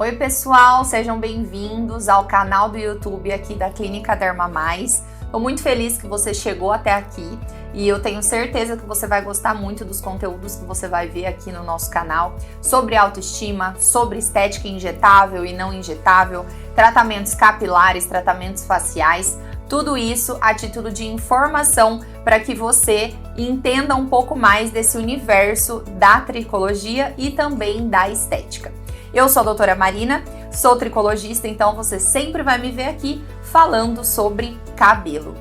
Oi pessoal, sejam bem-vindos ao canal do YouTube aqui da Clínica Derma Mais. Estou muito feliz que você chegou até aqui e eu tenho certeza que você vai gostar muito dos conteúdos que você vai ver aqui no nosso canal sobre autoestima, sobre estética injetável e não injetável, tratamentos capilares, tratamentos faciais, tudo isso a título de informação para que você entenda um pouco mais desse universo da tricologia e também da estética. Eu sou a doutora Marina, sou tricologista, então você sempre vai me ver aqui falando sobre cabelo.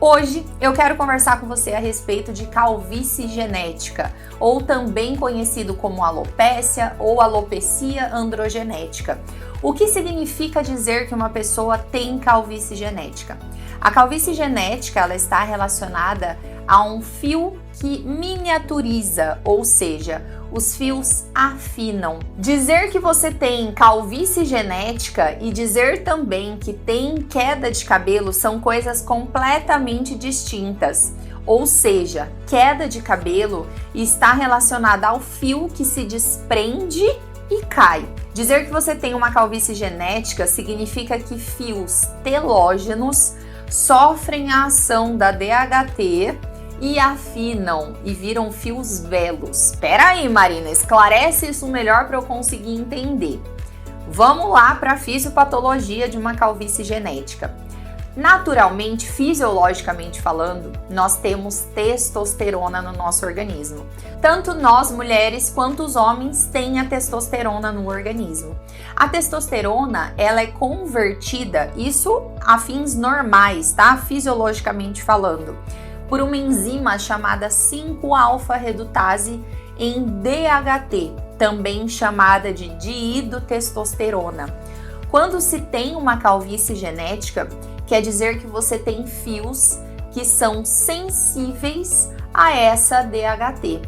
Hoje eu quero conversar com você a respeito de calvície genética, ou também conhecido como alopécia ou alopecia androgenética. O que significa dizer que uma pessoa tem calvície genética? A calvície genética ela está relacionada a um fio que miniaturiza, ou seja, os fios afinam. Dizer que você tem calvície genética e dizer também que tem queda de cabelo são coisas completamente distintas. Ou seja, queda de cabelo está relacionada ao fio que se desprende e cai. Dizer que você tem uma calvície genética significa que fios telógenos sofrem a ação da DHT e afinam e viram fios velos. Espera aí, Marina, esclarece isso melhor para eu conseguir entender. Vamos lá para a fisiopatologia de uma calvície genética. Naturalmente, fisiologicamente falando, nós temos testosterona no nosso organismo. Tanto nós, mulheres, quanto os homens têm a testosterona no organismo. A testosterona, ela é convertida, isso a fins normais, tá? Fisiologicamente falando, por uma enzima chamada 5-alfa-redutase em DHT, também chamada de diidotestosterona. Quando se tem uma calvície genética, quer dizer que você tem fios que são sensíveis a essa DHT.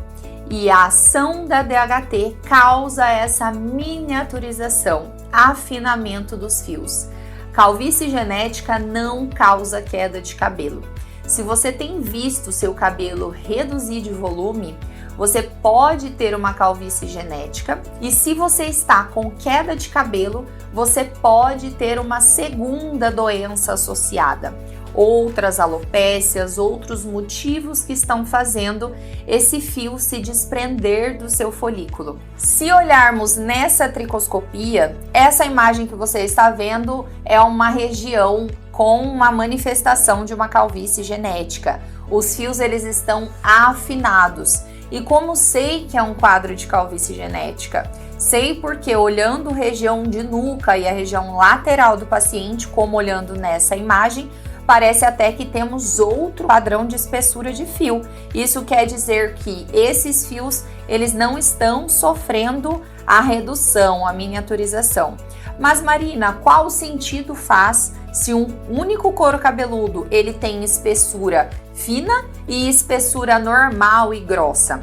E a ação da DHT causa essa miniaturização, afinamento dos fios. Calvície genética não causa queda de cabelo. Se você tem visto seu cabelo reduzir de volume, você pode ter uma calvície genética, e se você está com queda de cabelo, você pode ter uma segunda doença associada, outras alopécias, outros motivos que estão fazendo esse fio se desprender do seu folículo. Se olharmos nessa tricoscopia, essa imagem que você está vendo é uma região com uma manifestação de uma calvície genética. Os fios eles estão afinados. E como sei que é um quadro de calvície genética? Sei porque olhando a região de nuca e a região lateral do paciente, como olhando nessa imagem, parece até que temos outro padrão de espessura de fio. Isso quer dizer que esses fios eles não estão sofrendo a redução, a miniaturização. Mas Marina, qual sentido faz se um único couro cabeludo ele tem espessura fina e espessura normal e grossa?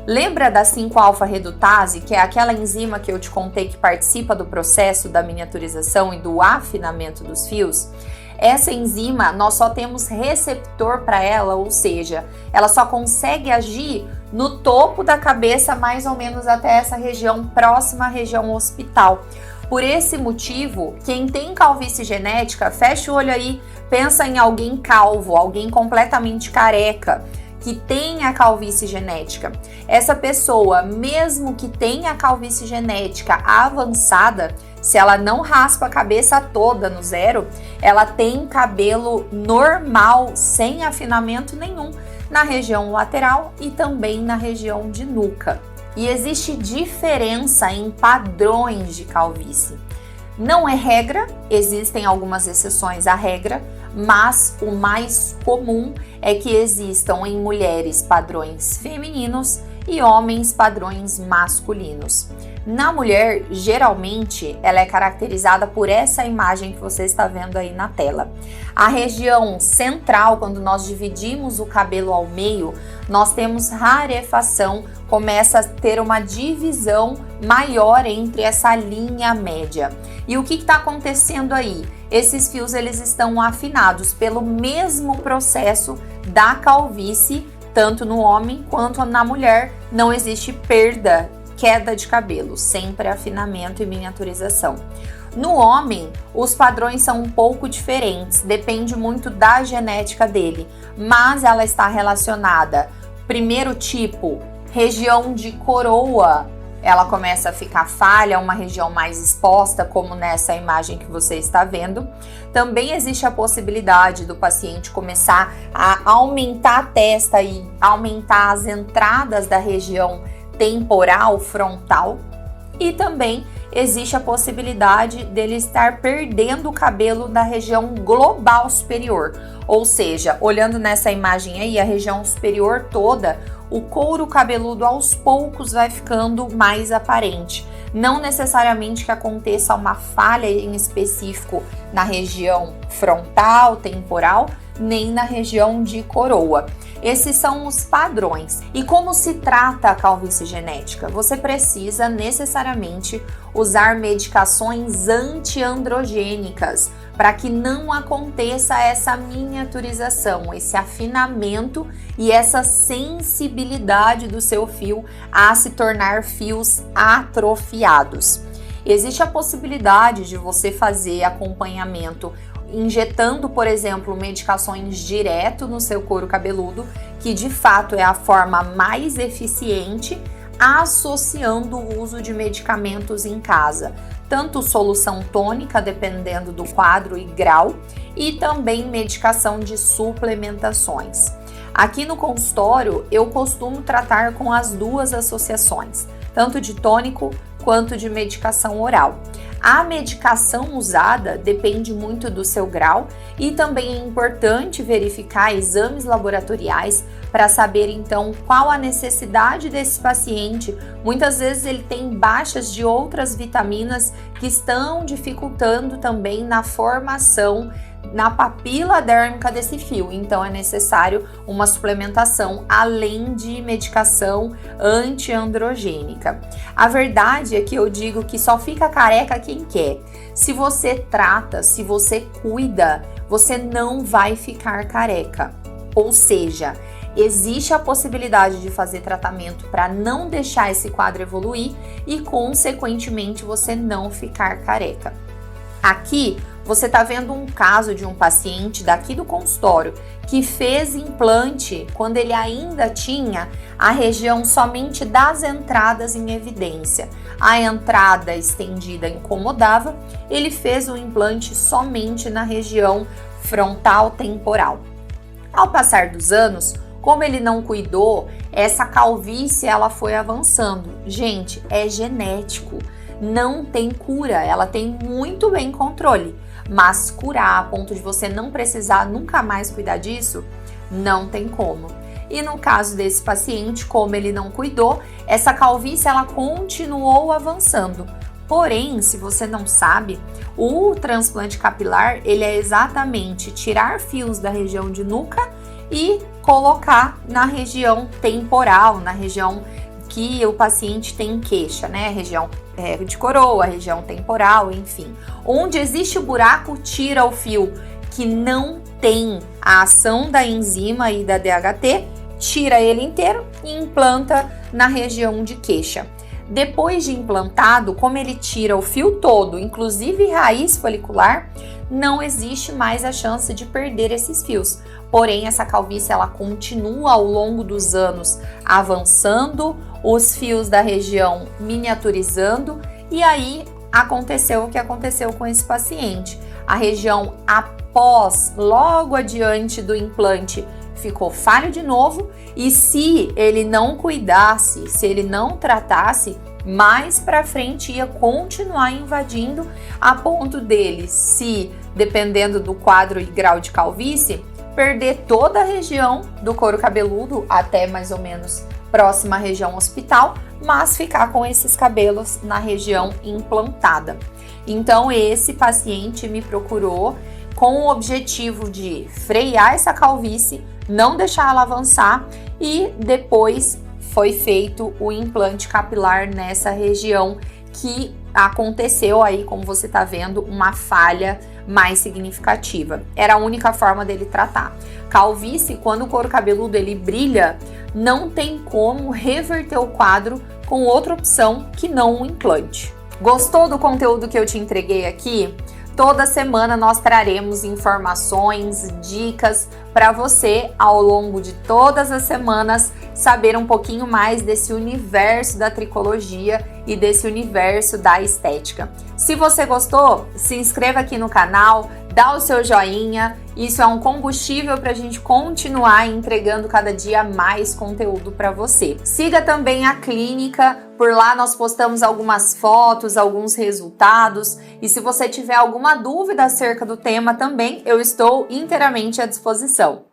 Lembra da 5-alfa-redutase, que é aquela enzima que eu te contei que participa do processo da miniaturização e do afinamento dos fios? Essa enzima, nós só temos receptor para ela, ou seja, ela só consegue agir no topo da cabeça, mais ou menos até essa região próxima à região occipital. Por esse motivo, quem tem calvície genética, fecha o olho aí, pensa em alguém calvo, alguém completamente careca, que tem a calvície genética. Essa pessoa, mesmo que tenha a calvície genética avançada, se ela não raspa a cabeça toda no zero, ela tem cabelo normal, sem afinamento nenhum, na região lateral e também na região de nuca. E existe diferença em padrões de calvície. Não é regra, existem algumas exceções à regra, mas o mais comum é que existam em mulheres padrões femininos e homens padrões masculinos. Na mulher, geralmente, ela é caracterizada por essa imagem que você está vendo aí na tela. A região central, quando nós dividimos o cabelo ao meio, nós temos rarefação, começa a ter uma divisão maior entre essa linha média. E o que está acontecendo aí? Esses fios eles estão afinados pelo mesmo processo da calvície, tanto no homem quanto na mulher. Não existe perda queda de cabelo, sempre afinamento e miniaturização. No homem, os padrões são um pouco diferentes, depende muito da genética dele, mas ela está relacionada. Primeiro tipo, região de coroa, ela começa a ficar falha, uma região mais exposta, como nessa imagem que você está vendo. Também existe a possibilidade do paciente começar a aumentar a testa e aumentar as entradas da região temporal, frontal. E também existe a possibilidade dele estar perdendo o cabelo da região global superior. Ou seja, olhando nessa imagem aí, a região superior toda, o couro cabeludo aos poucos vai ficando mais aparente. Não necessariamente que aconteça uma falha em específico na região frontal, temporal, nem na região de coroa. Esses são os padrões. E como se trata a calvície genética? Você precisa necessariamente usar medicações antiandrogênicas para que não aconteça essa miniaturização, esse afinamento e essa sensibilidade do seu fio a se tornar fios atrofiados. Existe a possibilidade de você fazer acompanhamento injetando, por exemplo, medicações direto no seu couro cabeludo, que de fato é a forma mais eficiente, associando o uso de medicamentos em casa, tanto solução tônica, dependendo do quadro e grau, e também medicação de suplementações. Aqui no consultório, eu costumo tratar com as duas associações, tanto de tônico quanto de medicação oral. A medicação usada depende muito do seu grau e também é importante verificar exames laboratoriais para saber então qual a necessidade desse paciente. Muitas vezes ele tem baixas de outras vitaminas que estão dificultando também na formação na papila dérmica desse fio, então é necessário uma suplementação além de medicação antiandrogênica. A verdade é que eu digo que só fica careca quem quer. Se você trata, se você cuida, você não vai ficar careca. Ou seja, existe a possibilidade de fazer tratamento para não deixar esse quadro evoluir e, consequentemente, você não ficar careca. Aqui você está vendo um caso de um paciente daqui do consultório que fez implante quando ele ainda tinha a região somente das entradas em evidência. A entrada estendida incomodava, ele fez o implante somente na região frontal temporal. Ao passar dos anos, como ele não cuidou, essa calvície ela foi avançando. Gente, é genético. Não tem cura, ela tem muito bem controle, mas curar a ponto de você não precisar nunca mais cuidar disso, não tem como. E no caso desse paciente, como ele não cuidou, essa calvície ela continuou avançando. Porém, se você não sabe, o transplante capilar ele é exatamente tirar fios da região de nuca e colocar na região temporal, na região que o paciente tem queixa, né? Região de coroa, região temporal, enfim. Onde existe o buraco, tira o fio que não tem a ação da enzima e da DHT, tira ele inteiro e implanta na região de queixa. Depois de implantado, como ele tira o fio todo, inclusive raiz folicular, não existe mais a chance de perder esses fios. Porém, essa calvície ela continua ao longo dos anos avançando, os fios da região miniaturizando, e aí aconteceu o que aconteceu com esse paciente. A região após, logo adiante do implante, ficou falho de novo, e se ele não cuidasse, se ele não tratasse, mais para frente ia continuar invadindo a ponto dele, se dependendo do quadro e grau de calvície, perder toda a região do couro cabeludo até mais ou menos próxima à região hospital, mas ficar com esses cabelos na região implantada. Então esse paciente me procurou com o objetivo de frear essa calvície, não deixar ela avançar, e depois foi feito o implante capilar nessa região que aconteceu aí, como você está vendo, uma falha mais significativa. Era a única forma dele tratar. Calvície, quando o couro cabeludo ele brilha, não tem como reverter o quadro com outra opção que não um implante. Gostou do conteúdo que eu te entreguei aqui? Toda semana nós traremos informações, dicas para você ao longo de todas as semanas saber um pouquinho mais desse universo da tricologia e desse universo da estética. Se você gostou, se inscreva aqui no canal, dá o seu joinha, isso é um combustível para a gente continuar entregando cada dia mais conteúdo para você. Siga também a clínica, por lá nós postamos algumas fotos, alguns resultados, e se você tiver alguma dúvida acerca do tema também, eu estou inteiramente à disposição.